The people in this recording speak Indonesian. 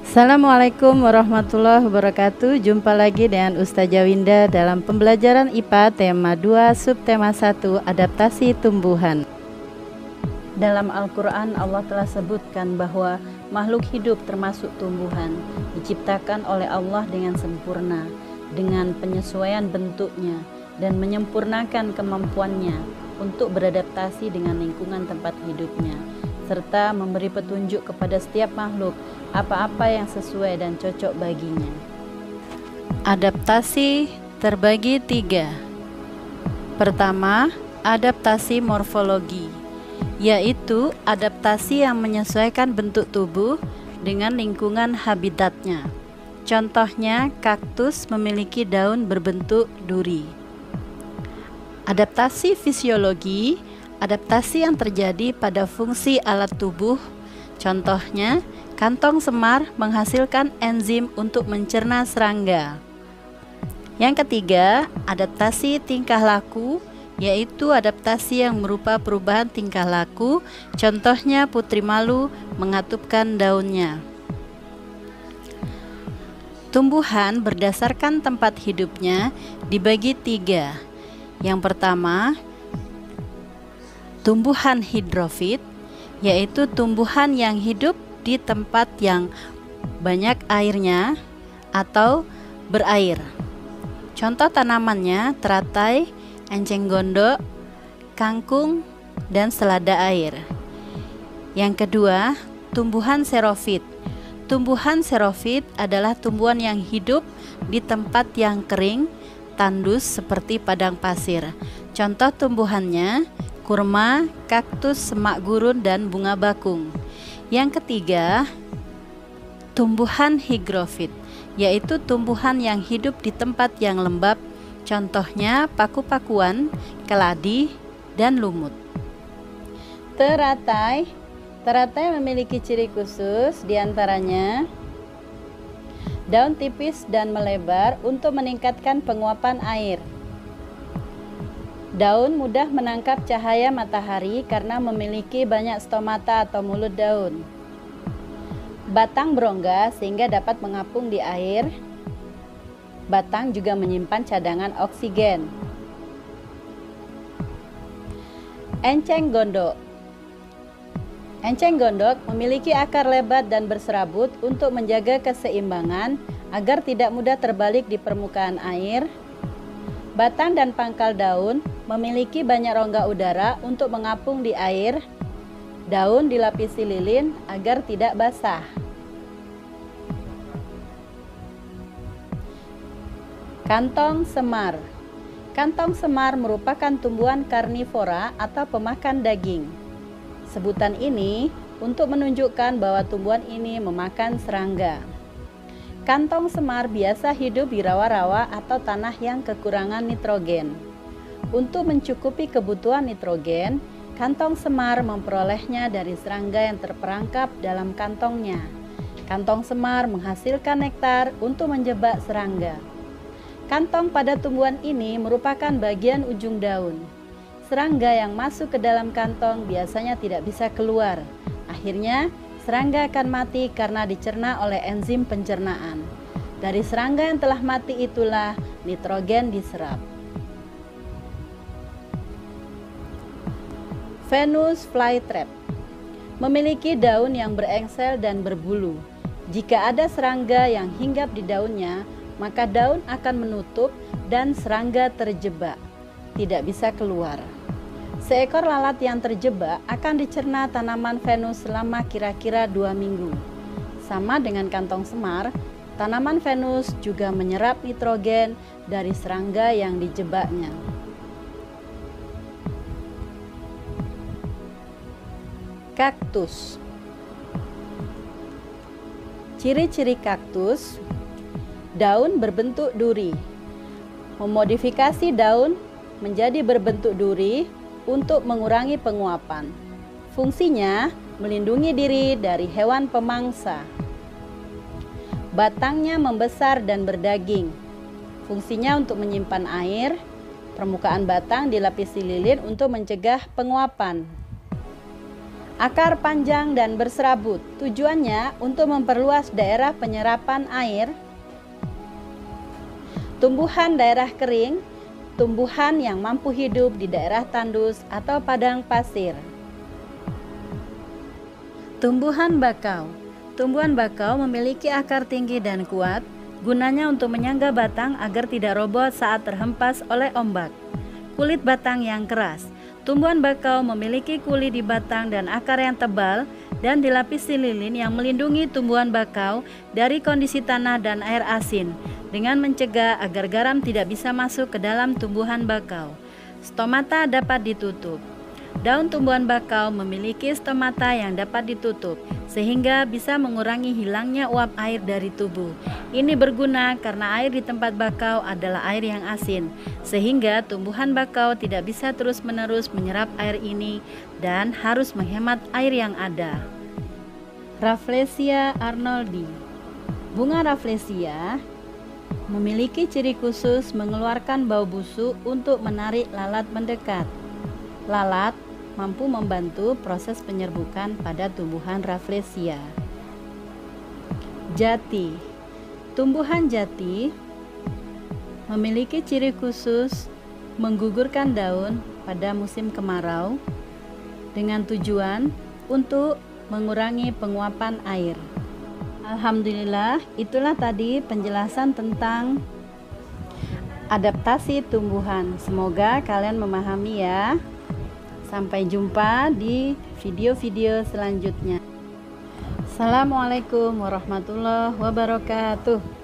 Assalamualaikum warahmatullahi wabarakatuh. Jumpa lagi dengan Ustazah Winda dalam pembelajaran IPA tema 2 subtema 1 adaptasi tumbuhan. Dalam Al-Quran Allah telah sebutkan bahwa makhluk hidup termasuk tumbuhan diciptakan oleh Allah dengan sempurna, dengan penyesuaian bentuknya dan menyempurnakan kemampuannya untuk beradaptasi dengan lingkungan tempat hidupnya, serta memberi petunjuk kepada setiap makhluk apa-apa yang sesuai dan cocok baginya. Adaptasi terbagi 3. Pertama, adaptasi morfologi, yaitu adaptasi yang menyesuaikan bentuk tubuh dengan lingkungan habitatnya. Contohnya, kaktus memiliki daun berbentuk duri. Adaptasi fisiologi, adaptasi yang terjadi pada fungsi alat tubuh. Contohnya, kantong semar menghasilkan enzim untuk mencerna serangga. Yang ketiga, adaptasi tingkah laku, yaitu adaptasi yang berupa perubahan tingkah laku. Contohnya, putri malu mengatupkan daunnya. Tumbuhan berdasarkan tempat hidupnya dibagi 3. Yang pertama, tumbuhan hidrofit, yaitu tumbuhan yang hidup di tempat yang banyak airnya atau berair. Contoh tanamannya teratai, enceng gondok, kangkung, dan selada air. Yang kedua, tumbuhan xerofit. Tumbuhan xerofit adalah tumbuhan yang hidup di tempat yang kering, tandus seperti padang pasir. Contoh tumbuhannya kurma, kaktus, semak gurun, dan bunga bakung. Yang ketiga, tumbuhan higrofit, yaitu tumbuhan yang hidup di tempat yang lembab. Contohnya paku-pakuan, keladi, dan lumut. Teratai memiliki ciri khusus, diantaranya daun tipis dan melebar untuk meningkatkan penguapan air. Daun mudah menangkap cahaya matahari karena memiliki banyak stomata atau mulut daun. Batang berongga sehingga dapat mengapung di air. Batang juga menyimpan cadangan oksigen. Enceng gondok. Enceng gondok memiliki akar lebar dan berserabut untuk menjaga keseimbangan agar tidak mudah terbalik di permukaan air. Batang dan pangkal daun memiliki banyak rongga udara untuk mengapung di air. Daun dilapisi lilin agar tidak basah. Kantong semar. Kantong semar merupakan tumbuhan karnivora atau pemakan daging. Sebutan ini untuk menunjukkan bahwa tumbuhan ini memakan serangga. Kantong semar biasa hidup di rawa-rawa atau tanah yang kekurangan nitrogen. Untuk mencukupi kebutuhan nitrogen, kantong semar memperolehnya dari serangga yang terperangkap dalam kantongnya. Kantong semar menghasilkan nektar untuk menjebak serangga. Kantong pada tumbuhan ini merupakan bagian ujung daun. Serangga yang masuk ke dalam kantong biasanya tidak bisa keluar. Akhirnya, serangga akan mati karena dicerna oleh enzim pencernaan. Dari serangga yang telah mati itulah nitrogen diserap. Venus flytrap memiliki daun yang berengsel dan berbulu. Jika ada serangga yang hinggap di daunnya, maka daun akan menutup dan serangga terjebak, tidak bisa keluar. Seekor lalat yang terjebak akan dicerna tanaman Venus selama kira-kira 2 minggu. Sama dengan kantong semar, tanaman Venus juga menyerap nitrogen dari serangga yang dijebaknya. Kaktus. Ciri-ciri kaktus: daun berbentuk duri. Memodifikasi daun menjadi berbentuk duri untuk mengurangi penguapan. Fungsinya melindungi diri dari hewan pemangsa. Batangnya membesar dan berdaging. Fungsinya untuk menyimpan air. Permukaan batang dilapisi lilin untuk mencegah penguapan. Akar panjang dan berserabut, tujuannya untuk memperluas daerah penyerapan air. Tumbuhan daerah kering, tumbuhan yang mampu hidup di daerah tandus atau padang pasir. Tumbuhan bakau. Tumbuhan bakau memiliki akar tinggi dan kuat, gunanya untuk menyangga batang agar tidak roboh saat terhempas oleh ombak. Kulit batang yang keras. Tumbuhan bakau memiliki kulit di batang dan akar yang tebal dan dilapisi lilin yang melindungi tumbuhan bakau dari kondisi tanah dan air asin dengan mencegah agar garam tidak bisa masuk ke dalam tumbuhan bakau. Stomata dapat ditutup. Daun tumbuhan bakau memiliki stomata yang dapat ditutup sehingga bisa mengurangi hilangnya uap air dari tubuh. Ini berguna karena air di tempat bakau adalah air yang asin, sehingga tumbuhan bakau tidak bisa terus-menerus menyerap air ini dan harus menghemat air yang ada. Rafflesia arnoldi. Bunga Rafflesia memiliki ciri khusus mengeluarkan bau busuk untuk menarik lalat mendekat. Lalat mampu membantu proses penyerbukan pada tumbuhan Rafflesia. Jati. Tumbuhan jati memiliki ciri khusus menggugurkan daun pada musim kemarau dengan tujuan untuk mengurangi penguapan air. Alhamdulillah, itulah tadi penjelasan tentang adaptasi tumbuhan. Semoga kalian memahami ya. Sampai jumpa di video-video selanjutnya. Assalamualaikum warahmatullahi wabarakatuh.